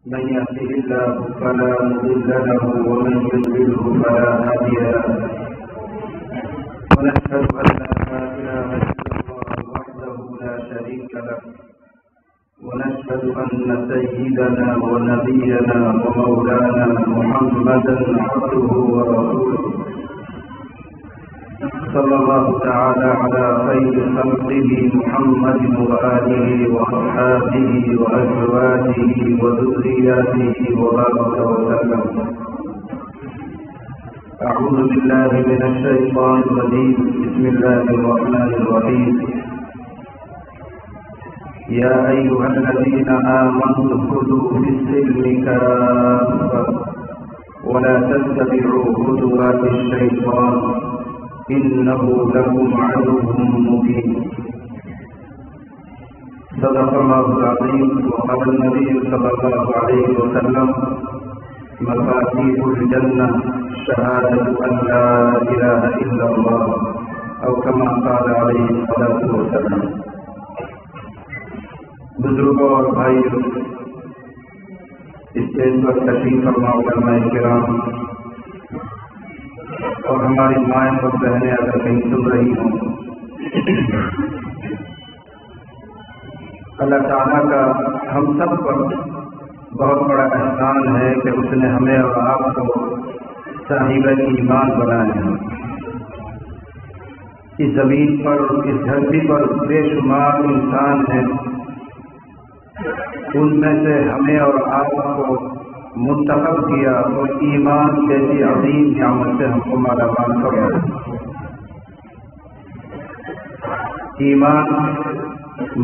من يهده الله فلا مضل له ومن يضلله فلا هادي له ونشهد أن لا إله إلا الله وحده لا شريك له ونشهد أن سيدنا ونبينا ومولانا محمدا عبده ورسوله صلى الله تعالى على خير خلقه محمد وآله وأصحابه وأزواجه وذرياته وبارك وسلم. أعوذ بالله من الشيطان الرجيم. بسم الله الرحمن الرحيم. يا أيها الذين آمنوا ادخلوا في السلم كافة ولا تتبعوا خطوات الشيطان إنه لكم عدو مبين. صدق الله العظيم. وقال النبي صلى الله عليه وسلم: مفاتيح الجنة شهادة أن لا إله إلا الله، أو كما قال عليه الصلاة والسلام. بزرگوں اور بھائیوں، اسٹیج پر تشریف فرما علماء کرام اور ہماری مائیں اور بہنیں اگر کہیں سن رہی ہوں، اللہ تعالیٰ کا ہم سب پر بہت بڑا احسان ہے کہ اس نے ہمیں اور آپ کو صاحب ایمان بنائے ہیں. اس زمین پر، اس دھرتی پر بے شمار انسان ہیں، ان میں سے ہمیں اور آپ کو منتخب کیا اور ایمان جیسی عظیم نعمت سے ہم کو مالا مال کرا. ایمان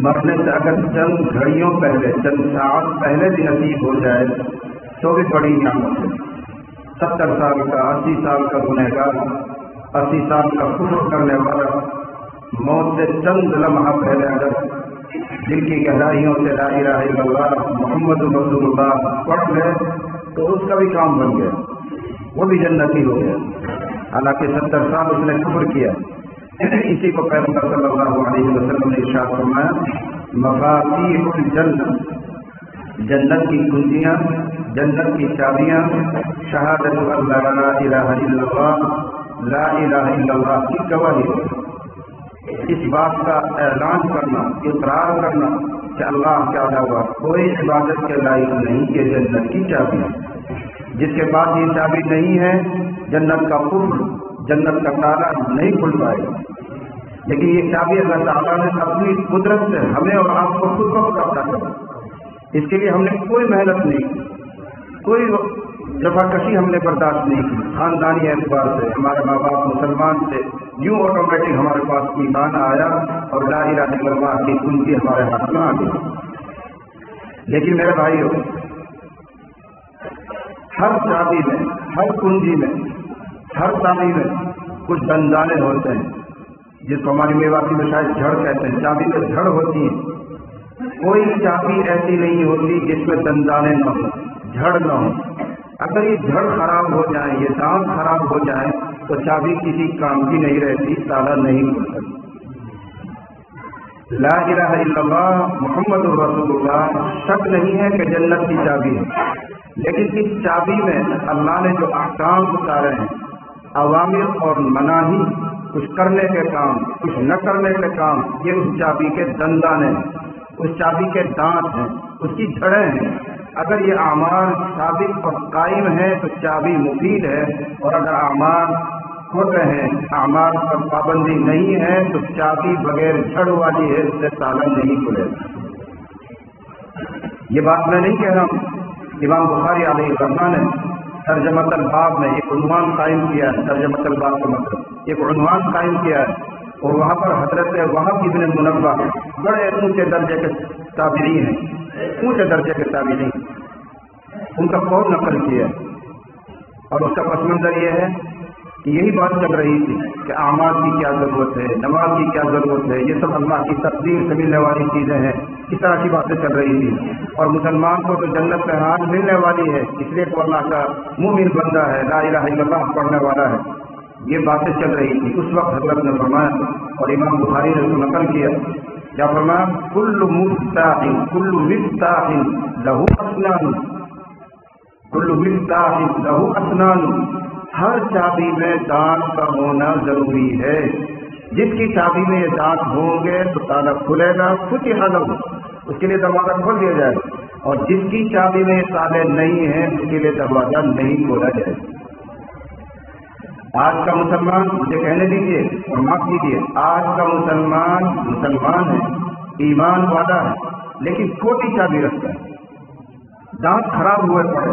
مرنے سے اگر چند گھڑیوں پہلے، چند ساعت پہلے بھی نصیب ہو جائے تو بھی بڑی نعمت ہے. 70 سال کا، 80 سال کا گنہگار، 80 سال کا کفر کرنے والا موت سے چند لمحہ پہلے اگر دل کی گہرائیوں سے لا الہ الا اللہ محمد رسول اللہ پڑھ لے تو اس کا بھی کام بن گیا، وہ بھی جنتی ہو گیا. حالانکہ 70 سال اس نے کفر کیا. اسی کو پیغمبر صلی اللہ علیہ وسلم نے ارشاد فرمایا: مفاتیح الجنہ، جنت کی کنجیاں، جنت کی چابیاں، شہادت ان لا الہ الا اللہ، لا الہ الا اللہ کی گواہی. اس بات کا اعلان کرنا، اقرار کرنا کہ اللہ کے علاوہ کوئی عبادت کے لائق نہیں، یہ جنت کی چابی ہے. جس کے بعد یہ چابی نہیں ہے، جنت کا قفل، جنت کا تالا نہیں کھل پائے گا. لیکن یہ چابی اللہ تعالیٰ نے اپنی قدرت سے ہمیں اور آپ کو خود بخود عطا کر. اس کے لیے ہم نے کوئی محنت نہیں کی، کوئی جفاکشی ہم نے برداشت نہیں کی. خاندانی اعتبار سے ہمارے ماں باپ مسلمان تھے، یوں آٹومیٹک ہمارے پاس ایمان آیا اور لا الہ الا اللہ کی کنجی ہمارے ہاتھ میں آ گئی. لیکن میرے بھائیوں، ہر چابی میں، ہر کنجی میں، ہر چابی میں کچھ دندانے ہوتے ہیں، جس کو ہماری میواتی میں شاید جھڑ کہتے ہیں. چابی میں جھڑ ہوتی ہے. کوئی چابی ایسی نہیں ہوتی جس میں دندانے نہ ہو، جھڑ نہ ہو. اگر یہ جھڑ خراب ہو جائے، یہ دانت خراب ہو جائے تو چابی کسی کام کی نہیں رہتی، تالا نہیں کھلتا. لا الہ الا اللہ محمد رسول اللہ شک نہیں ہے کہ جنت کی چابی ہے. لیکن اس چابی میں اللہ نے جو احکام اتارے ہیں، اوامر اور مناہی، کچھ کرنے کے کام، کچھ نہ کرنے کے کام، یہ اس چابی کے دندانے ہیں، اس چابی کے دانت ہیں، اس کی جھڑیں ہیں. اگر یہ اعمال ثابت اور قائم ہیں تو چابی مفید ہے، اور اگر اعمال ہوتے ہیں، اعمال پر پابندی نہیں ہے تو چابی بغیر جھڑ والی ہے، اس سے تالا نہیں کھلے گا. یہ بات میں نہیں کہہ رہا ہوں. امام بخاری علیہ الرحمہ نے ترجمۃ الباب میں ایک عنوان قائم کیا ہے. ترجمۃ الباب کا مطلب ایک عنوان قائم کیا ہے، اور وہاں پر حضرت وہب ابن منبہ بڑے اونچے درجے کے تابعی ہیں، اونچے درجے کے تابعی، ان کا قول نقل کیا ہے. اور اس کا پس منظر یہ ہے کہ یہی بات چل رہی تھی کہ اعمال کی کیا ضرورت ہے، نماز کی کیا ضرورت ہے، یہ سب اللہ کی تقدیر سے ملنے والی چیزیں ہیں. اس طرح کی باتیں چل رہی تھی. اور مسلمان کو تو جنت میں ہاتھ ملنے والی ہے، اس لیے تو اللہ کا مومن بندہ ہے، لا الہ الا اللہ پڑھنے والا ہے. یہ باتیں چل رہی تھی. اس وقت حضرت نے فرمایا، اور امام بخاری نے اس کو نقل کیا، کیا فرمایا؟ کل مفتاح لہ اسنان کل مفتاح لہ اسنان، ہر چابی میں دانت کا ہونا ضروری ہے. جس کی چابی میں یہ دانت ہوں گے تو تالا کھلے گا، فتح لہ، اس کے لیے دروازہ کھول دیا جائے گا. اور جس کی چابی میں یہ تالے نہیں ہیں اس کے لیے دروازہ نہیں کھولا جائے گا. آج کا مسلمان، مجھے کہنے دیجیے اور معاف کیجیے، آج کا مسلمان ہے، ایمان والا ہے، لیکن چھوٹی چابی رکھتا ہے، دانت خراب ہوئے پڑے،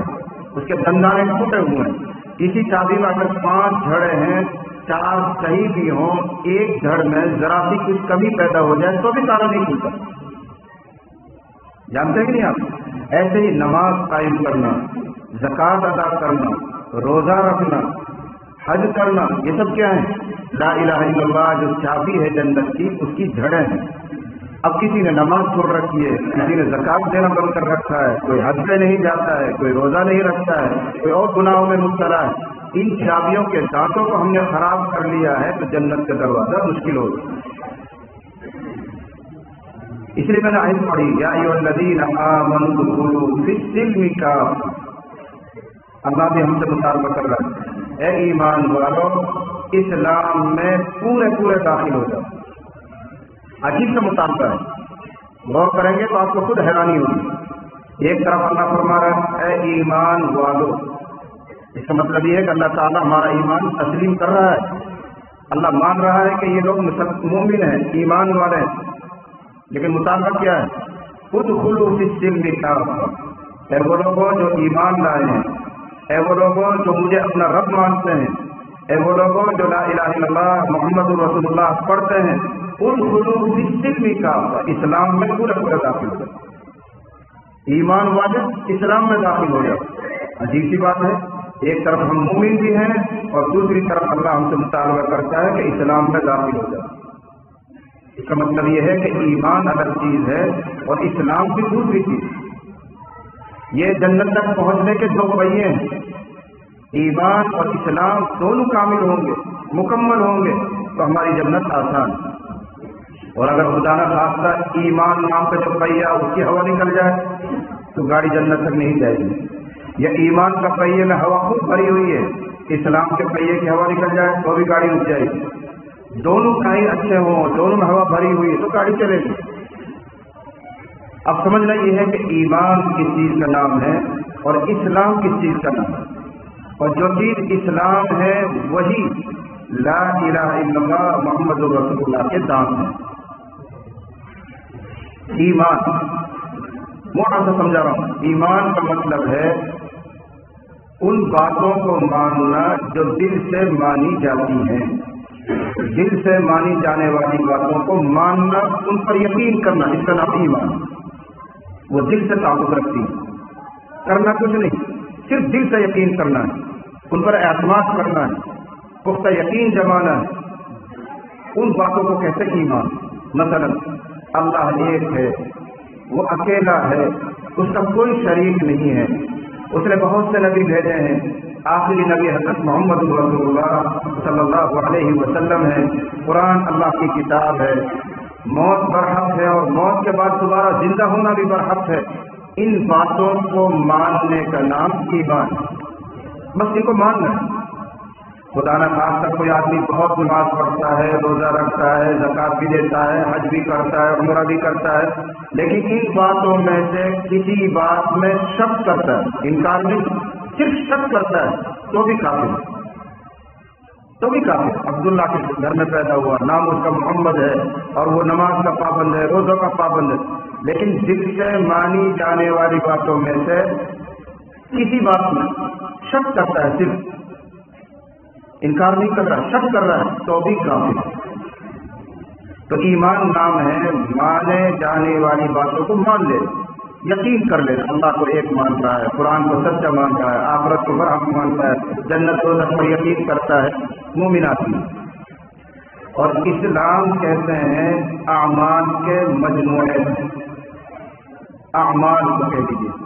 اس کے دندانے ٹوٹے ہوئے ہیں. کسی چابی میں اگر 5 جھڑے ہیں، 4 صحیح بھی ہوں، ایک جھڑ میں ذرا سی کچھ کمی پیدا ہو جائے تو بھی تالا نہیں کھلتا. جانتے ہیں کہ نہیں آپ؟ ایسے ہی نماز قائم کرنا، زکوٰۃ ادا کرنا، روزہ رکھنا، حج کرنا، یہ سب کیا ہے؟ لا الہ الا اللہ جو چابی ہے جنت کی، اس کی جڑیں ہیں. اب کسی نے نماز چھوڑ رکھی ہے، کسی نے زکوٰۃ دینا بند کر رکھا ہے، کوئی حج پہ نہیں جاتا ہے، کوئی روزہ نہیں رکھتا ہے، کوئی اور گناہوں میں مبتلا ہے. ان چابیوں کے دانتوں کو ہم نے خراب کر لیا ہے تو جنت کا دروازہ مشکل ہوگا. اس لیے میں نے آیت پڑھی، یا ایھا الذین آمنوا ادخلوا فی السلم کافۃ. اللہ بھی ہم سے مطالبہ کر رہا ہے، اے ایمان والو اسلام میں پورے داخل ہو جاؤ. عجیب سے مطالبہ ہے، غور کریں گے تو آپ کو خود حیرانی ہوگی. ایک طرف اللہ فرما رہا ہے اے ایمان والو، اس کا مطلب یہ ہے کہ اللہ تعالیٰ ہمارا ایمان تسلیم کر رہا ہے. اللہ مان رہا ہے کہ یہ لوگ مومن ہیں، ایمان والے ہیں، لیکن مطالبہ کیا ہے؟ ادخلوا فی السلم کافۃ. اے وہ لوگوں جو ایمان لائے ہیں، اے وہ لوگوں جو مجھے اپنا رب مانتے ہیں، اے وہ لوگوں جو لا الہ الا اللہ محمد رسول اللہ پڑھتے ہیں، ادخلوا فی السلم کافۃ. اسلام میں پورا داخل ہو جاؤ. ایمان والے اسلام میں داخل ہو جاؤ. عجیب سی بات ہے، ایک طرف ہم مومن بھی ہیں اور دوسری طرف اللہ ہم سے مطالبہ کرتا ہے کہ اسلام میں داخل ہو جاؤ. اس کا مطلب یہ ہے کہ ایمان الگ چیز ہے اور اسلام بھی دوسری چیز. یہ جنت تک پہنچنے کے 2 پہیے ہیں. ایمان اور اسلام دونوں کامل ہوں گے، مکمل ہوں گے تو ہماری جنت آسان. اور اگر خدا نہ خواستہ ایمان نام کا جو پہیا اس کی ہوا نکل جائے تو گاڑی جنت تک نہیں جائے گی. یا ایمان کا پہیے میں ہوا خوب بھری ہوئی ہے، اسلام کے پہیے کی ہوا نکل جائے تو بھی گاڑی رک جائے گی. دونوں کہیں اچھے ہوں، دونوں میں ہوا بھری ہوئی ہے تو گاڑی چلے گی. اب سمجھنا یہ ہے کہ ایمان کس چیز کا نام ہے اور اسلام کس چیز کا نام ہے. اور جو چیز اسلام ہے وہی لا الہ الا اللہ محمد رسول اللہ کے دام ہے. ایمان موٹا سا سمجھا رہا ہوں. ایمان کا مطلب ہے ان باتوں کو ماننا جو دل سے مانی جاتی ہیں. دل سے مانی جانے والی باتوں کو ماننا، ان پر یقین کرنا، اس کا نام ایمان. وہ دل سے تعلق رکھتی ہے، کرنا کچھ نہیں، صرف دل سے یقین کرنا ہے، ان پر اعتماد کرنا ہے، پختہ یقین جمانا ہے. ان باتوں کو کہتے ہیں ایمان. مثلا اللہ ایک ہے، وہ اکیلا ہے، اس کا کوئی شریک نہیں ہے، اس نے بہت سے نبی بھیجے ہیں، آخری نبی حضرت محمد رسول اللہ صلی اللہ علیہ وسلم ہے، قرآن اللہ کی کتاب ہے، موت برحق ہے اور موت کے بعد دوبارہ زندہ ہونا بھی برحق ہے. ان باتوں کو ماننے کا نام ایمان. بس ان کو ماننا ہے. خدا نہ خواستہ کوئی آدمی بہت نماز پڑھتا ہے، روزہ رکھتا ہے، زکوٰۃ بھی دیتا ہے، حج بھی کرتا ہے، عمرہ بھی کرتا ہے، لیکن ان باتوں میں سے کسی بات میں شک کرتا ہے، انکار نہیں، صرف شک کرتا ہے تو بھی کافر ہے. تو بھی کافر. عبداللہ کے گھر میں پیدا ہوا، نام اس کا محمد ہے اور وہ نماز کا پابند ہے، روزوں کا پابند ہے، لیکن دل سے مانی جانے والی باتوں میں سے کسی بات میں شک کرتا ہے، صرف انکار نہیں کر رہا، شک کر رہا ہے تو بھی کافر. تو ایمان نام ہے مانے جانے والی باتوں کو مان لے، یقین کر لے. اللہ کو ایک مان رہا ہے، قرآن کو سچا مان رہا ہے، آخرت کو برحق مانتا ہے، جنت و دوزخ پر یقین کرتا ہے، مومن آدمی. اور اسلام کہتے ہیں اعمال کے مجموعے. اعمال کو کہہ دیجیے،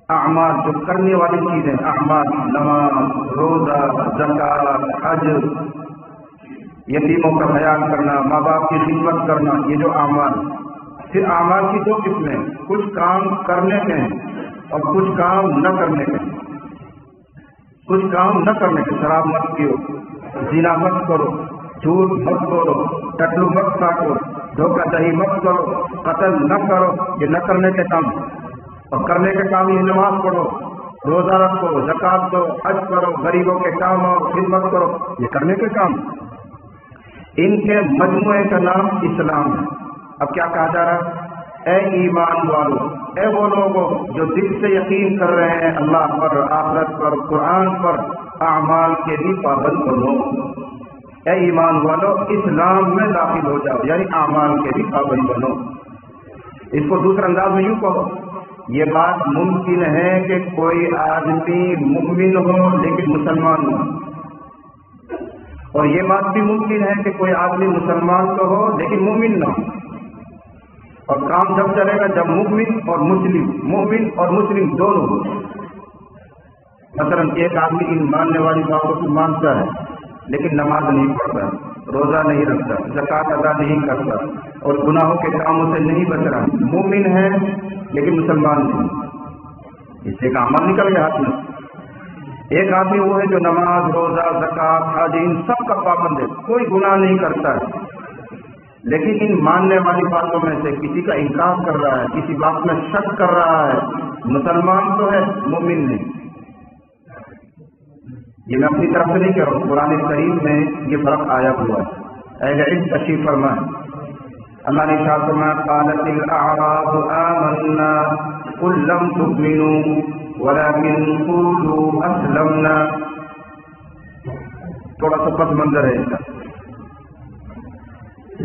اعمال جو کرنے والی چیزیں، اعمال نماز، روزہ، زکوٰۃ، حج، یتیموں کا خیال کرنا، ماں باپ کی خدمت کرنا، یہ جو اعمال. پھر اعمال کی 2 قسمیں، کچھ کام کرنے کے ہیں، اور کچھ کام نہ کرنے کے، کچھ کام نہ کرنے کے، شراب مت پیو، زنا مت کرو، جھوٹ مت بولو، ٹٹلو مت کاٹو، دھوکہ دہی مت کرو، قتل نہ کرو، یہ نہ کرنے کے کام۔ اور کرنے کے کام یہ نماز پڑھو، روزہ رکھو، زکوٰۃ دو، حج کرو، غریبوں کے کام اور خدمت کرو، یہ کرنے کے کام۔ ان کے مجموعے کا نام اسلام ہے۔ اب کیا کہا جا رہا ہے؟ اے ایمان والو، اے وہ لوگوں جو دل سے یقین کر رہے ہیں اللہ پر، آخرت پر، قرآن پر، اعمال کے بھی پابند بنو۔ اے ایمان والو اسلام میں داخل ہو جاؤ، یعنی اعمال کے بھی پابند بنو۔ اس کو دوسرے انداز میں یوں کہو، یہ بات ممکن ہے کہ کوئی آدمی مومن ہو لیکن مسلمان ہو، اور یہ بات بھی ممکن ہے کہ کوئی آدمی مسلمان تو ہو لیکن مومن نہ ہو۔ اور کام جب چلے گا جب مومن اور مسلم دونوں ہو۔ مثلا ایک آدمی ان ماننے والی باتوں کو مانتا ہے لیکن نماز نہیں پڑھتا، روزہ نہیں رکھتا، زکوٰۃ ادا نہیں کرتا اور گناہوں کے کاموں سے نہیں بچ رہا، مومن ہے لیکن مسلمان نہیں، اس سے کا عمل نکل گیا ہاتھ میں۔ ایک آدمی وہ ہے جو نماز، روزہ، زکوٰۃ، حج ان سب کا پابند ہے، کوئی گناہ نہیں کرتا ہے، لیکن ان ماننے والی باتوں میں سے کسی کا انکار کر رہا ہے، کسی بات میں شک کر رہا ہے، مسلمان تو ہے مومن نہیں۔ یہ میں اپنی طرف سے نہیں کہہ رہا ہوں، قرآن کریم میں یہ فرق آیا ہوا ہے۔ اہل علم تشریف فرمائیں، اللہ نے ارشاد فرمایا قالت الاعراب آمنا قل لم تؤمنوا ولكن قولوا اسلمنا۔ تھوڑا سا پس منظر ہے اس کا۔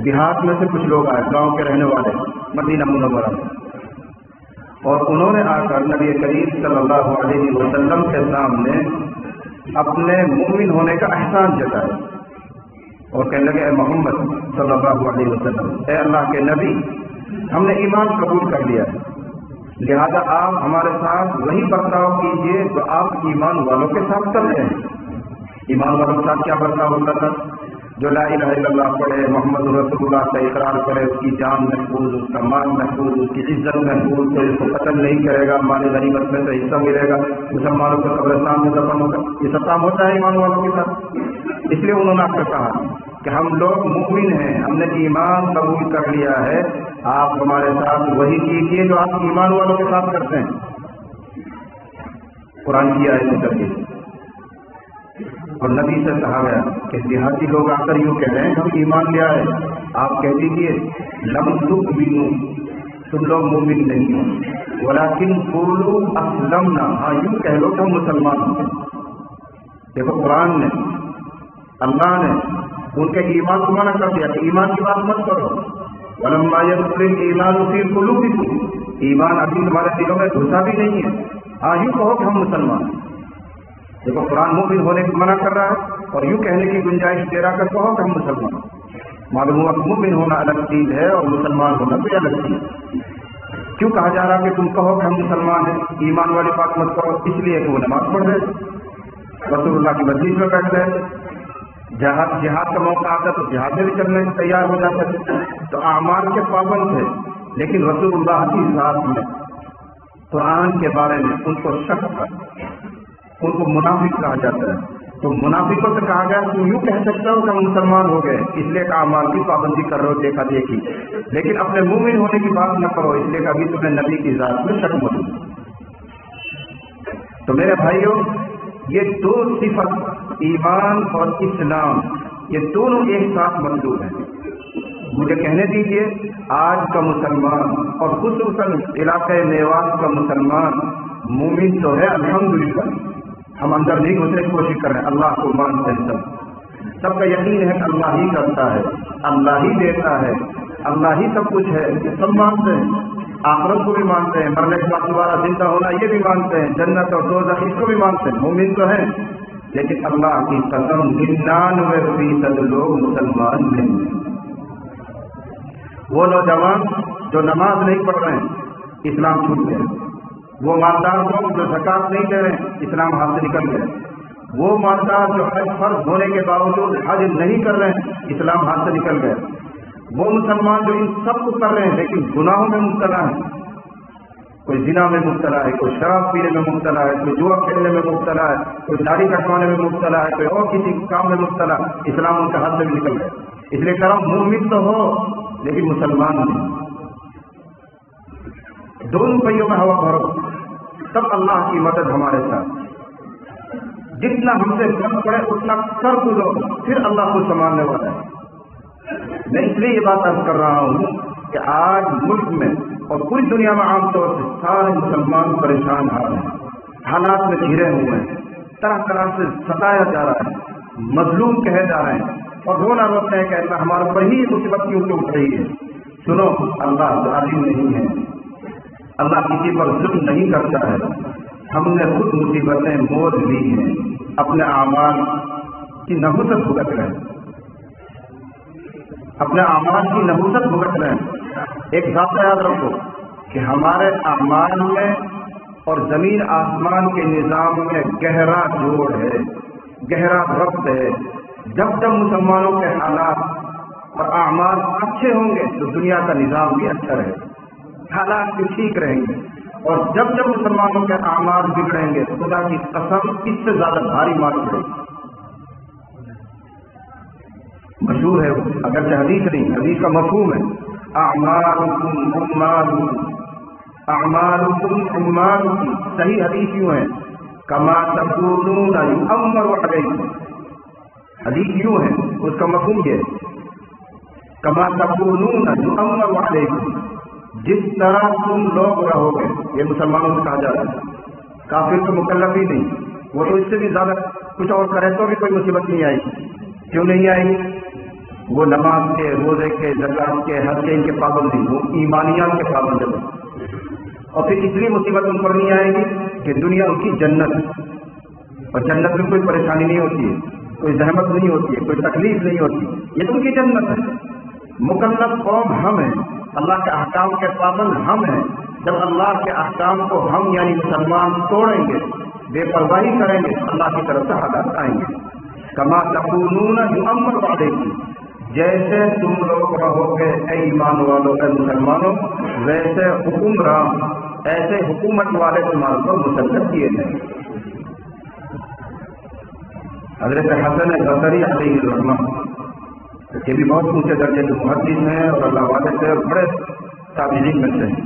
دیہات میں سے کچھ لوگ آئے، گاؤں کے رہنے والے، مدینہ منورہ میں، اور انہوں نے آ کر نبی کریم صلی اللہ علیہ وسلم کے سامنے اپنے مومن ہونے کا احسان جتایا اور کہنے لگے اے محمد صلی اللہ علیہ وسلم، اے اللہ کے نبی، ہم نے ایمان قبول کر لیا ہے، لہذا آپ ہمارے ساتھ وہی برتاؤ کیجیے جو آپ ایمان والوں کے ساتھ کرتے ہیں۔ ایمان والوں کے ساتھ کیا برتاؤ ہوتا تھا؟ جو لا الہ الا اللہ پڑھے، محمد رسول اللہ کا اقرار کرے، اس کی جان محفوظ، اس کا مال محفوظ، اس کی عزت محفوظ، کوئی اس کو قتل نہیں کرے گا، مال غنیمت میں سے حصہ ملے گا، مسلمانوں کو قبرستان میں دفن ہوگا، یہ سب کام ہوتا ہے ایمان والوں کے ساتھ۔ اس لیے انہوں نے آپ سے کہا کہ ہم لوگ مومن ہیں، ہم نے ایمان قبول کر لیا ہے، آپ ہمارے ساتھ وہی کیجیے جو آپ ایمان والوں کے ساتھ کرتے ہیں۔ قرآن کی آیت اتری اور نبی سے کہا گیا کہ دیہاتی لوگ آ کر یوں کہہ رہے ہیں ہم ایمان لے آئے، آپ کہہ دیجیے لم تؤمنوا، تم لوگ مومن نہیں ہو، ولکن قولوا اسلمنا، ہاں یوں کہہ لو کہ ہم مسلمان ہیں۔ دیکھو قرآن نے، اللہ نے ان کے ایمان کو منع کر دیا کہ ایمان کی بات مت کرو، ولما يدخل الایمان فی قلوبکم، ایمان ابھی تمہارے دلوں میں گھسا بھی نہیں ہے، ہاں یوں کہو کہ ہم مسلمان ہیں۔ دیکھو قرآن مومن ہونے کو منع کر رہا ہے اور یوں کہنے کی گنجائش دے رہا کر کہو کہ ہم مسلمان ہیں۔ معلوم ہوا کہ مومن ہونا الگ چیز ہے اور مسلمان ہونا کوئی الگ چیز ہے۔ کیوں کہا جا رہا کہ تم کہو کہ ہم مسلمان ہیں، ایمان والی بات مت کرو؟ اس لیے کہ وہ نماز پڑھ رہے، رسول اللہ کی مسجد میں بیٹھ رہے، جہاد کا موقع آتا تو جہاد میں بھی چلنے تیار ہو جاتے تھے، تو اعمال کے پابند تھے، لیکن رسول اللہ کی ذات میں قرآن کے بارے میں ان کو شک تھا، ان کو منافق کہا جاتا ہے۔ تو منافقوں سے کہا گیا تم یوں کہہ سکتے ہو کہ ہم مسلمان ہو گئے، اس لیے کہ اعمال کی پابندی کر رہے ہو، دیکھا دیکھی، لیکن اپنے مومن ہونے کی بات نہ کرو، اس لیے کہ ابھی تمہیں نبی کی ذات میں شک موجود ہے۔ تو میرے بھائیوں، یہ دو صفت ایمان اور اسلام، یہ دونوں ایک ساتھ مطلوب ہیں۔ مجھے کہنے دیجیے آج کا مسلمان اور خصوصاً علاقۂ میوات کا مسلمان مومن تو ہے الحمدللہ، ہم اندر نہیں گھسنے کی کوشش کر رہے ہیں، اللہ کو مانتے ہیں، سب کا یقین ہے کہ اللہ ہی کرتا ہے، اللہ ہی دیتا ہے، اللہ ہی سب کچھ ہے، سب مانتے ہیں، آخرت کو بھی مانتے ہیں، مرنے کے بعد دوبارہ زندہ ہونا یہ بھی مانتے ہیں، جنت اور دوزخ اس کو بھی مانتے ہیں، مومن تو ہیں، لیکن اللہ کی قسم 99% لوگ مسلمان نہیں ہیں۔ وہ نوجوان جو نماز نہیں پڑھ رہے ہیں اسلام چھوٹ گیا، وہ مالدار لوگ جو زکوٰۃ نہیں دے رہے ہیں اسلام ہاتھ سے نکل گیا، وہ مالدار جو حج فرض ہونے کے باوجود حج نہیں کر رہے ہیں اسلام ہاتھ سے نکل گیا، وہ مسلمان جو ان سب کو کر رہے ہیں لیکن گناہوں میں مبتلا ہیں کوئی زنا میں مبتلا ہے، کوئی شراب پینے میں مبتلا ہے، کوئی جوا کھیلنے میں مبتلا ہے، کوئی داڑھی کٹوانے میں مبتلا ہے، کوئی اور کسی کام میں مبتلا، اسلام ان کے ہاتھ سے بھی نکل گئے. اس لیے کرم مومن تو ہو لیکن مسلمان نہیں. دونوں پہیوں میں ہوا بھرو، تب اللہ کی مدد ہمارے ساتھ. جتنا ہم سے کم پڑے اتنا کر دو، پھر اللہ کو سنبھالنے والا ہے. میں اس لیے یہ بات عرض کر رہا ہوں کہ آج ملک میں اور پوری دنیا میں عام طور سے سارے مسلمان پریشان حال ہیں، حالات میں گھرے ہوئے ہیں، طرح طرح سے ستایا جا رہا ہے، مظلوم کہے جا رہے ہیں اور رونا روتے ہیں کہ اللہ ہمارے پر ہی مصیبت کیوں اٹھ رہی ہے. سنو، اللہ ظالم نہیں ہے، اللہ کسی پر ظلم نہیں کرتا ہے. ہم نے خود مصیبتیں مول لی ہیں، اپنے اعمال کی نحوست بھگت رہے ہیں، اپنے اعمال کی نحوست بھگت رہے ہیں. ایک ضابطہ یاد رکھو کہ ہمارے اعمال میں اور زمین آسمان کے نظام میں گہرا جوڑ ہے، گہرا ربط ہے. جب جب مسلمانوں کے حالات اور اعمال اچھے ہوں گے تو دنیا کا نظام بھی اچھا رہے گا، حالات بھی ٹھیک رہیں گے. اور جب جب مسلمانوں کے اعمال بگڑیں گے خدا کی قسم اس سے زیادہ بھاری مار پڑے گی. مشہور ہے، اگرچہ حدیث نہیں، حدیث کا مفہوم ہے، اعمالکم اعمالکم اعمالکم اعمالکم. صحیح حدیث یوں ہے، کما تکونون یؤمر علیکم. حدیث یوں ہے، اس کا مفہوم یہ ہے، کما تکونون یؤمر علیکم. جس طرح تم لوگ رہو گے، یہ مسلمانوں سے کہا جا رہا ہے. کافر تو مکلف ہی نہیں، وہ تو اس سے بھی زیادہ کچھ اور کرے تو بھی کوئی مصیبت نہیں آئے گی. کیوں نہیں آئے گی؟ وہ نماز کے، روزے کے، زکات کے، حج کے ان کے پابند نہیں، وہ ایمانیات کے پابند ہیں. اور پھر اس لیے مصیبت ان پر نہیں آئے گی کہ دنیا ان کی جنت ہے، اور جنت میں کوئی پریشانی نہیں ہوتی ہے، کوئی زحمت نہیں ہوتی ہے، کوئی تکلیف نہیں ہوتی. یہ تو ان کی جنت ہے. مکلف قوم ہم ہیں، اللہ کے احکام کے پابند ہم ہیں. جب اللہ کے احکام کو ہم یعنی مسلمان توڑیں گے، بے پرواہی کریں گے، اللہ کی طرف سے حالات آئیں گے. کما تکونون یؤمر علیکم، جیسے تم لوگ رہو گے اے ایمان والوں، اے مسلمانوں، ویسے حکمران، ایسے حکومت والے تمہارے پر مسلط کیے جائیں گے. حضرت حسن بصری علیہ الرحمہ، یہ بھی بہت اونچے درجے کے محدث ہیں اور اللہ والے سے بڑے تابعین میں سے ہیں.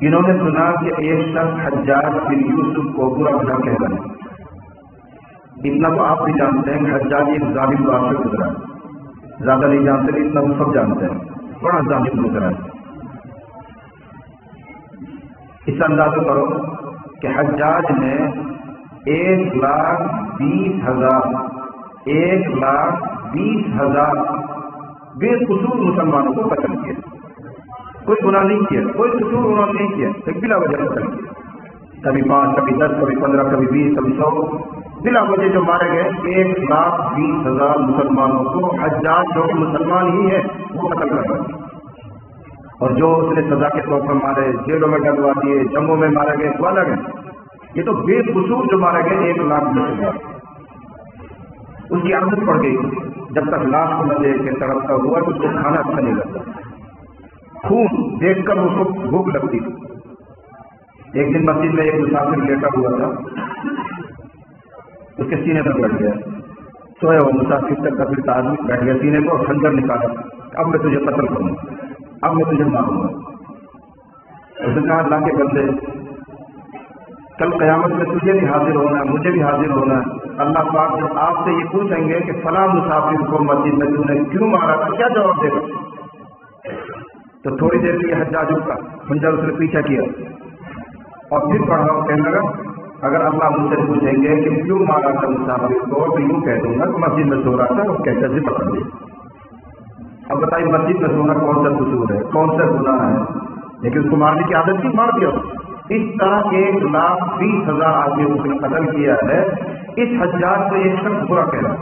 انہوں نے سنا کہ ایک شخص حجاج بن یوسف کو برا بھلا کہہ رہا ہے. اتنا تو آپ بھی جانتے ہیں کہ حجاج ایک ظالم بادشاہ گزرا ہے، زیادہ نہیں جانتے اتنا وہ سب جانتے ہیں، بڑا ظالم گزرا ہے. اس سے اندازہ کرو کہ حجاج نے 1,20,000 بے قصور مسلمانوں کو قتل کیا. کوئی گناہ نہیں کیا، کوئی قصور انہوں نے نہیں کیا، ایک بلا وجہ قتل کیا. کبھی 5، کبھی 10، کبھی 15، کبھی 20، کبھی 100 بلا وجہ جو مارے گئے. 1,20,000 مسلمانوں کو حجاج جو کہ مسلمان ہی ہے وہ قتل کر رہا ہے. اور جو اس نے سزا کے طور پر مارے، جیلوں میں ڈلوا دیے، جنگوں میں مارے گئے، وہ الگ ہے. یہ تو بے قصور جو مارے گئے 1,20,000. اس کی عادت پڑ گئی، جب تک لاش کو نہ دیکھ کے تڑپتا ہوا تو اس کو کھانا اچھا نہیں لگتا، خون دیکھ کر اس کو بھوک لگتی تھی. ایک دن مسجد میں ایک مسافر لیٹا ہوا تھا، اس کے سینے پر بیٹھ گیا، سویا ہوا مسافر تک کا پھر آدمی بیٹھ گیا سینے کو اور خنجر نکالا. اب میں تجھے قتل کروں گا، اب میں تجھے ماروں گا. اس نے کہا اللہ کے بندے، کل قیامت میں تجھے بھی حاضر ہونا ہے، مجھے بھی حاضر ہونا ہے. اللہ پاک جب آپ سے یہ پوچھیں گے کہ فلاں مسافر کو مسجد میں تم نے کیوں مارا تھا، کیا جواب دے گا؟ تو تھوڑی دیر کے لیے حجاج کا خنجر اس نے پیچھا کیا اور پھر پڑھا اور کہنے لگا اگر اللہ مجھ سے پوچھیں گے کہ کیوں مارا تھا مسافر کو تو یوں کہہ دوں گا کہ مسجد میں سو رہا تھا اور کہتے سے پکڑ لیا. اب بتائیے مسجد میں سونا کون سا قصور ہے، کون سا گناہ ہے؟ لیکن اس کو مارنے کی عادت تھی، مار دیا. اس طرح 1,20,000 آدمی اس نے قتل کیا ہے. اس حجاج کو ایک شخص برا کہہ رہا،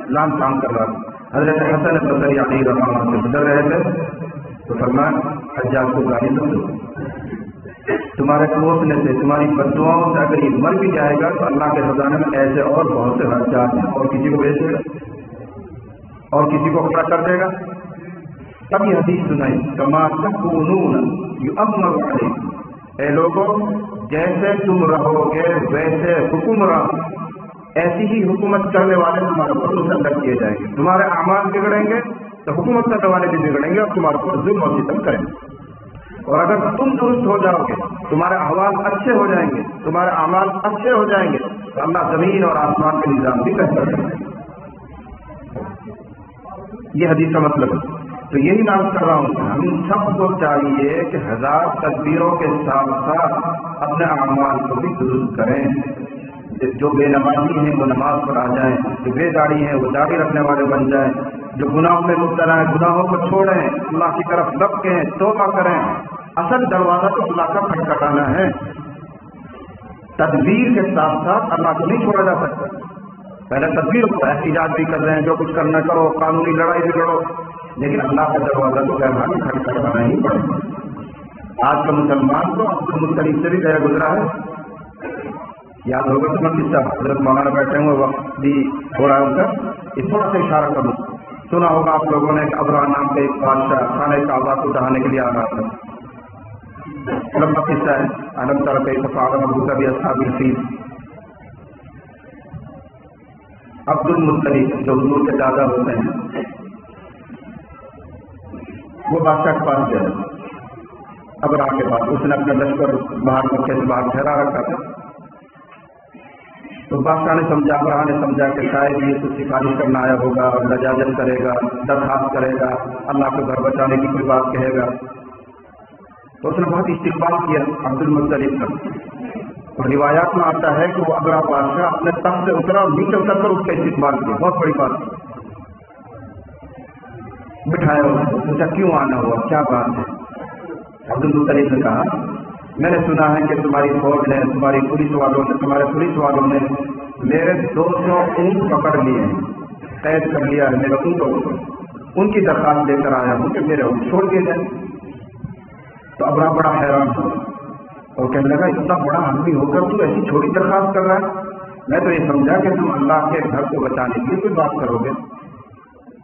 لام کام کر رہا. حضرت حسن بصری علیہ الرحمہ سے گزر رہے تھے تو فرمایا حجاج کو گالی مت دو، تمہارے کوسنے سے، تمہاری بددعاؤں سے اگر یہ مر بھی جائے گا تو اللہ کے خزانے میں ایسے اور بہت سے حجاج ہیں، اور کسی کو بھیج دے گا اور کسی کو خطرہ کر دے گا. تب یہ حدیث سنائی کما تکونون یؤمر علیکم، اے لوگوں جیسے تم رہو گے ویسے حکمراں ایسی ہی حکومت کرنے والے تمہارے اوپر مسلط کیے جائیں گے. تمہارے اعمال بگڑیں گے تو حکومت کرنے والے بھی بگڑیں گے اور تمہارے اوپر ظلم و ستم کریں گے. اور اگر تم درست ہو جاؤ گے، تمہارے احوال اچھے ہو جائیں گے، تمہارے اعمال اچھے ہو جائیں گے، تو اللہ زمین اور آسمان کے نظام بھی بہتر کرے گا. یہ حدیث کا مطلب ہے. تو یہی میں کر رہا ہوں، ہم سب کو چاہیے کہ 1000 تدبیروں کے ساتھ ساتھ اپنے اعمال کو بھی درست کریں. جو بے نمازی ہیں وہ نماز پر آ جائیں، جو بے داڑھی ہیں وہ داڑھی رکھنے والے بن جائیں، جو گناہوں میں مبتلا ہیں گناہوں کو چھوڑیں، اللہ کی طرف لپکیں، توبہ کریں. اصل دروازہ تو اللہ کا کھٹکھٹانا ہے. تدبیر کے ساتھ ساتھ اللہ کو نہیں چھوڑا جا سکتا. پہلے تدبیر کو احتجاج بھی کر رہے ہیں، جو کچھ کرنا کرو، قانونی لڑائی بھی لڑو، لیکن اللہ کا دروازہ تو غیر کھٹکھٹانا ہی پڑے گا. آج کا مسلمان تو مختلف سے بھی گیا گزرا ہے. یاد ہوگا تو میں قصہ حضرت مولانا بیٹھے ہوئے وقت بھی ہو رہا ہے ان کا، اس تھوڑا سا اشارہ کروں. سنا ہوگا آپ لوگوں نے کہ ابرا نام کے ایک بادشاہ خانہ کعبہ کو ڈھانے کے لیے آ رہا تھا. لمبا قصہ ہے. عالم طرف ابو کا بھی اصحاب الفیل. عبد المطلب جو حضور کے دادا ہوتے ہیں وہ بادشاہ کے پاس گئے ابرا کے پاس. اس نے اپنا لشکر باہر مکے سے باہر ٹھہرا رکھا تھا. تو بادشاہ نے سمجھا، ابراہ نے سمجھا کہ شاید یہ کچھ سفارش کرنا آیا ہوگا اور لجاجت کرے گا، درخواست کرے گا، اللہ کو گھر بچانے کی کوئی بات کہے گا. تو اس نے بہت استقبال کیا عبد المطلب کا. اور روایات میں آتا ہے کہ وہ ابرا بادشاہ اپنے تخت سے اترا اور نیچے اتر کر اس کا استقبال کیا. بہت بڑی بات. بٹھایا اس کو، پوچھا کیوں آنا ہوا، کیا بات ہے. عبد المطلب نے کہا میں نے سنا ہے کہ تمہاری فوج نے، تمہارے پولیس والوں نے میرے 200 اونٹ پکڑ لیے ہیں، قید کر لیا ہے میرے اونٹوں کو. ان کی درخواست لے کر آیا ہوں کہ میرے اونٹ چھوڑ دیے جائیں. تو ابرا بڑا حیران ہوا اور کہنے لگا اتنا بڑا آدمی ہو کر تو ایسی چھوٹی درخواست کر رہا ہے. میں تو یہ سمجھا کہ تم اللہ کے گھر کو بچانے کی کوئی بات کرو گے،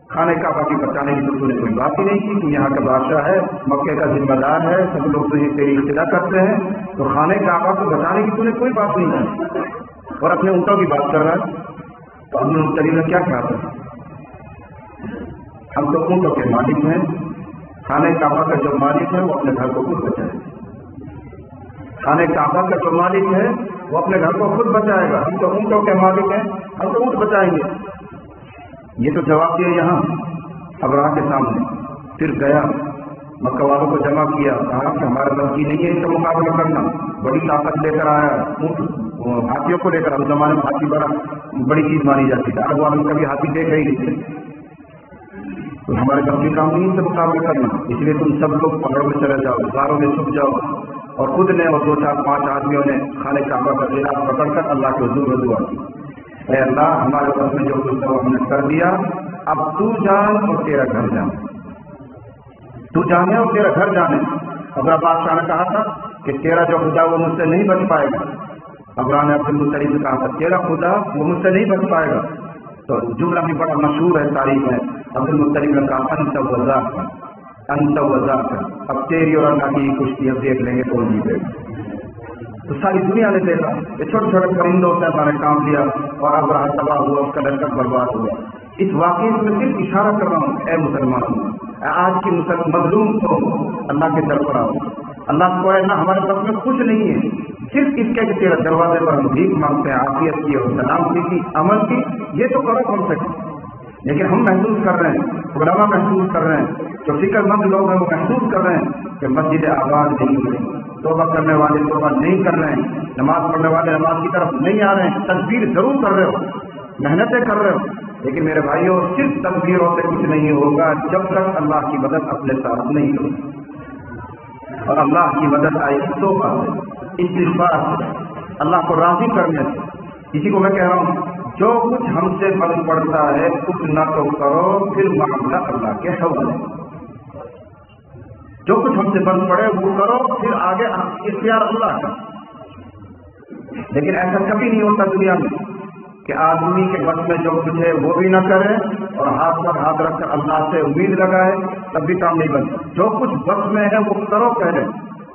خانہ کعبہ کی بچانے کی تو نے کوئی بات ہی نہیں کی. تو یہاں کا بادشاہ ہے، مکے کا ذمہ دار ہے، سب لوگ تو یہ تیری ابتدا کرتے ہیں، تو خانہ کعبہ کو بچانے کی تو نے کوئی بات نہیں کی اور اپنے اونٹوں کی بات کر رہا ہے. تو عبد المطلب نے کیا کہا تھا، ہم تو اونٹوں کے مالک ہیں، خانہ کعبہ کا جو مالک ہے وہ اپنے گھر کو خود بچائے. خانہ کعبہ کا جو مالک ہے وہ اپنے گھر کو خود بچائے گا، ہم تو اونٹوں کے مالک ہیں، ہم تو اونٹ بچائیں گے. یہ تو جواب دیا یہاں ابراہ کے سامنے. پھر گیا مکہ والوں کو جمع کیا، کہا کہ ہمارے بس کی نہیں ہے اس کا مقابلہ کرنا. بڑی طاقت لے کر آیا، اونٹ ہاتھیوں کو لے کر. اس زمانے میں ہاتھی بڑی چیز مانی جاتی ہے. عرب والوں کبھی ہاتھی دیکھا ہی نہیں تھے. تو ہمارے بس کی کام نہیں سے مقابلہ کرنا، اس لیے تم سب لوگ پہاڑوں میں چلے جاؤ، غاروں میں چھپ جاؤ. اور خود نے اور 2 4 5 آدمیوں نے خانہ کعبہ کا غلاف پکڑ کر اللہ کے حضور میں دعا کی، اے اللہ ہمارے پاس میں جو کچھ ہم نے کر دیا، اب تو جان اور تیرا گھر جان، تو جانے اور تیرا گھر جانے. ابرا بادشاہ نے کہا تھا کہ تیرا جو خدا وہ مجھ سے نہیں بچ پائے گا. ابرا نے عبد المطلب سے کہا تھا تیرا خدا وہ مجھ سے نہیں بچ پائے گا. تو جملہ بھی بڑا مشہور ہے تاریخ میں. عبد المطلب نے کہا انت وزا کر، اب تیری اور اللہ کی کشتی اب دیکھ لیں گے کون جیتے گا. تو ساری دنیا نے دیکھا یہ چھوٹے چھوٹے پرندوں سے ہمارے کام لیا اور ابراہ تباہ ہوا، اس کا لشکر برباد ہوا. اس واقعے میں صرف اشارہ کر رہا ہوں اے مسلمان، آج کی مظلوم کو اللہ کی طرف آؤ. اللہ کو اللہ ہمارے پاس میں کچھ نہیں ہے، صرف اس کے کہ تیرا دروازے پر ہم بھیک مانگتے ہیں، عافیت کی اور سلامتی کی، امن کی. یہ تو کرو کم سے کم. لیکن ہم محسوس کر رہے ہیں، علماء محسوس کر رہے ہیں، جو فکر مند لوگ ہیں وہ محسوس کر رہے ہیں کہ مسجد آباد نہیں ہوئی، توبہ کرنے والے توبہ نہیں کر رہے ہیں، نماز پڑھنے والے نماز کی طرف نہیں آ رہے ہیں. تدبیر ضرور کر رہے ہو، محنتیں کر رہے ہو، لیکن میرے بھائیوں صرف تدبیروں سے کچھ نہیں ہوگا جب تک اللہ کی مدد اپنے ساتھ نہیں ہوگی. اور اللہ کی مدد آئی توبہ سے، استغفار سے، اللہ کو راضی کرنے سے. اسی کو میں کہہ رہا ہوں جو کچھ ہم سے بن پڑتا ہے کچھ نہ تو کرو، پھر معاملہ اللہ کے حوالے. جو کچھ ہم سے بن پڑے وہ کرو، پھر آگے اختیار اللہ کا. لیکن ایسا کبھی نہیں ہوتا دنیا میں کہ آدمی کے بس میں جو کچھ ہے وہ بھی نہ کرے اور ہاتھ پر ہاتھ رکھ کر اللہ سے امید لگائے تب بھی کام نہیں بنتا. جو کچھ بس میں ہے وہ کرو پہلے،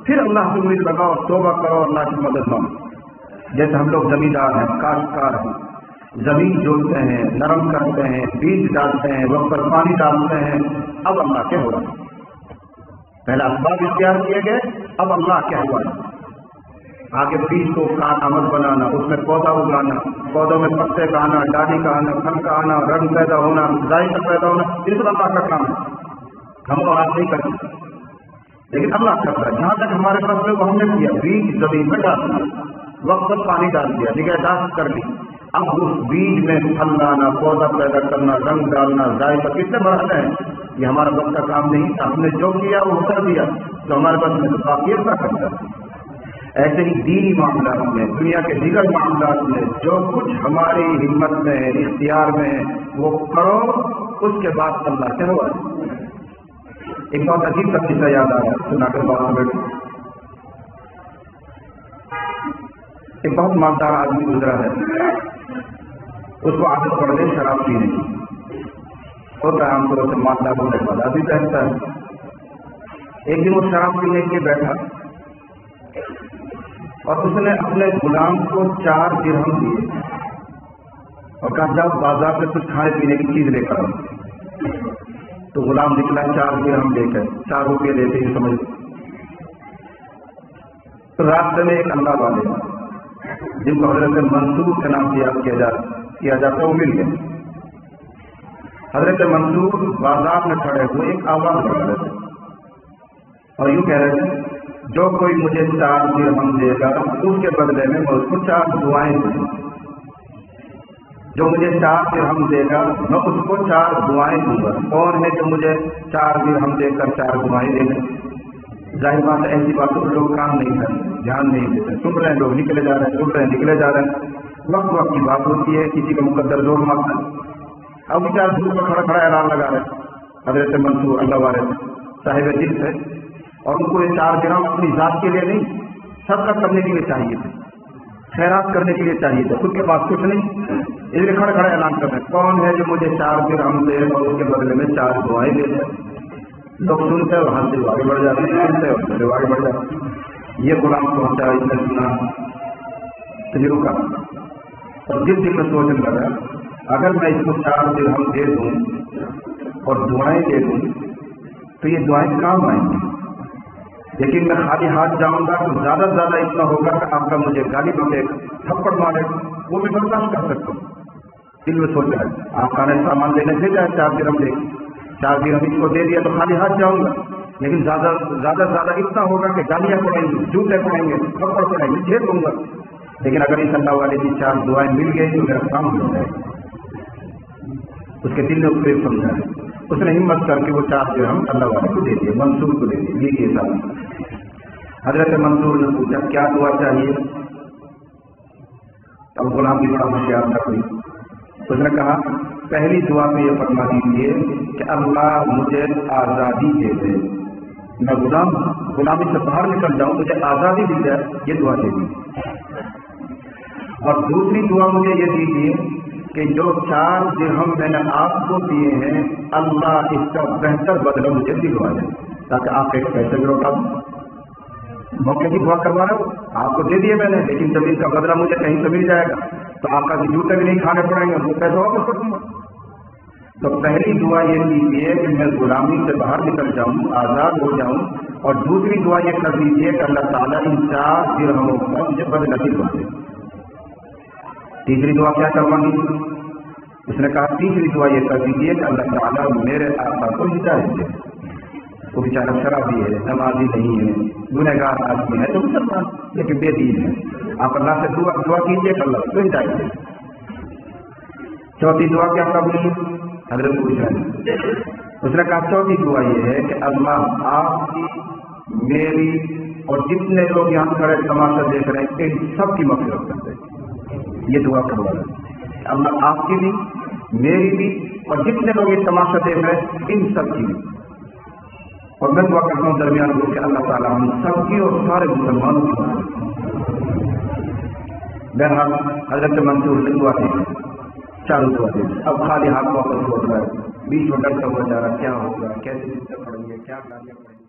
پھر اللہ سے امید لگاؤ، توبہ کرو، اللہ کی مدد مانگو. جیسے ہم لوگ زمیندار ہیں، کاشتکار ہیں، زمین جوتتے ہیں، نرم کرتے ہیں، بیج ڈالتے ہیں، وقت پر پانی ڈالتے ہیں. اب اللہ کے ہو رہا ہے، پہلے اسباب اختیار کیے گئے، اب اللہ کیا ہوا ہے. آگے بیج کو آمد بنانا، اس میں پودا اگانا، پودوں میں پتے کا آنا، ڈالی کا آنا، پھل کا آنا، رنگ پیدا ہونا، ذائقہ پیدا ہونا، یہ سب اللہ کا کام ہے. ہم تو آج نہیں کرتے، لیکن اللہ کرتا ہے. جہاں تک ہمارے پاس میں وہ ہم نے کیا، بیج زمین میں ڈال دیا، وقت پر پانی ڈال دیا، نگہداشت کر لی. اب اس بیج میں پھل لانا، پودا پیدا کرنا، رنگ ڈالنا، ذائقہ کتنے بڑھتے ہیں. یہ ہمارا وقت کا کام نہیں تھا، ہم نے جو کیا وہ کر دیا، تو ہمارے پاس میں تو کافی اچھا کرتا ہے. ایسے ہی دینی معاملات میں، دنیا کے دیگر معاملات میں جو کچھ ہماری ہمت میں ہے، اختیار میں ہے، وہ کرو، اس کے بعد اللہ سے ہوا. ایک بہت عجیب سا قصہ یاد آیا، سنا کر بات بیٹھو. ایک بہت مالدار آدمی گزرا ہے، اس کو عادت پڑ گئی شراب پینے کی. ہوتا ہے ہم کو سے مالدار ہونے والا بھی رہتا ہے. ایک دن وہ شراب پینے کے لیے بیٹھا اور اس نے اپنے غلام کو 4 درہم دیے اور کہا جاؤ بازار سے کچھ کھانے پینے کی چیز لے کر آؤ. تو غلام نکلا 4 درہم لے کر، 4 روپئے دیتے ہی سمجھ. تو راستے میں ایک اللہ والے جن کو حضرت منصور کے نام سے یاد کیا جاتا ہے وہ مل گئے. حضرت منصور بازار میں کھڑے ہوئے ایک آواز کر رہے تھے اور یوں کہہ رہے تھے جو کوئی مجھے 4 درہم دے گا اس کے بدلے میں اس کو 4 دعائیں دوں گا. جو مجھے 4 درہم دے گا میں اس کو 4 دعائیں دوں گا. کون ہے جو مجھے 4 درہم دے کر 4 دعائیں دے گا؟ ظاہر بات ہے ایسی باتوں پر لوگ کام نہیں کرتے، دھیان نہیں دیتے. سن رہے ہیں لوگ، نکلے جا رہے ہیں، سن رہے ہیں نکلے جا رہے ہیں. وقت وقت کی بات ہوتی ہے، کسی کا مقدر زور مارتا ہے. اب بیچارے دھوپ میں کھڑا کھڑا اعلان لگا رہے. حضرت منصور اللہ والے صاحب دل سے، اور ان کو یہ 4 درہم اپنی ذات کے لیے نہیں، صدقہ کرنے کے لیے چاہیے تھے، خیرات کرنے کے لیے چاہیے تھے، خود کے پاس کچھ نہیں. اس لیے کھڑے کھڑے اعلان کر رہے ہیں کون ہے جو مجھے 4 درہم دے اور اس کے بدلے میں 4 دعائیں دے دے. لوگ سنتے ہیں اور ہاتھ سے آگے بڑھ جاتے ہیں، سنتے اور سے آگے بڑھ جاتے ہیں. یہ غلام پہنچا، اس نے سنا تو رکا اور دل میں سوچنے لگا اگر میں اس کو 4 درہم دے دوں اور دعائیں دے دوں تو یہ دعائیں کام آئیں گی، لیکن میں خالی ہاتھ جاؤں گا تو زیادہ سے زیادہ اتنا ہوگا کہ آپ کا مجھے گالی بکے، تھپڑ مارے، وہ میں برداشت کر سکتا ہوں. دل میں سوچ رہا ہے آپ کھانے سامان لینے سے جائے 4 درہم دے 4 درہم اس کو دے دیا تو خالی ہاتھ جاؤں گا، لیکن زیادہ سے زیادہ اتنا ہوگا کہ گالیاں پڑیں گی، جوتے پڑیں گے، تھپڑ پڑیں گے، جھیل دوں گا. لیکن اگر اس اللہ والے کی 4 دعائیں مل گئی تو میرا کام ہو جائے گا. اس کے دل نے اس کو سمجھا ہے. اس نے ہمت کر کے وہ 4 درہم اللہ والے کو دے دیے، منصور کو دے دیے. یہ ساتھ حضرت منصور نے پوچھا کیا دعا چاہیے؟ اب غلام بھی بڑا ہوشیار تھا کوئی. اس نے کہا پہلی دعا میں یہ فرما دیجیے کہ اللہ مجھے آزادی دے دے، میں غلامی سے باہر نکل جاؤں، مجھے آزادی دی جائے، یہ دعا دے دیجیے. اور دوسری دعا مجھے یہ دیجیے کہ جو 4 درہم میں نے آپ کو دیے ہیں اللہ اس کا بہتر بدلہ مجھے دلوا دے تاکہ آپ ایک پیسے بھی لوٹا دوں. موقع کی دعا کروا رہا ہوں، آپ کو دے دیے میں نے، لیکن جب اس کا بدلہ مجھے کہیں سے مل جائے گا تو آپ کا جوتے بھی نہیں کھانے پڑیں گے، وہ پیسہ واپس کر دوں گا. تو پہلی دعا یہ دیجیے کہ میں غلامی سے باہر نکل جاؤں، آزاد ہو جاؤں. اور دوسری دعا یہ کر دیجیے کہ اللہ تعالیٰ ان 4 درہموں کا مجھے بدلہ دلوا دے. تیسری دعا کیا کروانی؟ اس نے کہا تیسری دعا یہ کر دیجیے کہ اللہ تعالیٰ میرے آقا کو ہدایت دے. وہ بیچارہ شرابی ہے، نمازی نہیں ہے، گنہگار آدمی ہے تو مسلمان لیکن بے دین ہے. آپ اللہ سے دعا کیجیے کہ اللہ کو ہدایت دے. چوتھی دعا کیا کرنی ہے؟ حضرت پوچھ رہے ہیں. اس نے کہا چوتھی دعا یہ ہے کہ اللہ آپ کی، میری اور جتنے لوگ یہاں کھڑے تماشا دیکھ رہے ہیں ان سب کی مغفرت کر دے. یہ دعا کروا رہے ہیں اللہ آپ کی بھی، میری بھی اور جتنے لوگ یہ تماشا دیکھ رہے ہیں ان سب کی بھی. اور میں دعا کرتا ہوں درمیان کو کہ اللہ تعالیٰ ہم سب کی اور سارے مسلمانوں کی. بہرحال حضرت منصور سے دعا کی، چاروں دعا دے اب خالی ہاتھ واپس لوٹ رہا ہے، بیچ میں ڈرتا ہوا جا رہا، کیا ہوگا، کیسے پڑھیں گے، کیا پڑھیں گے۔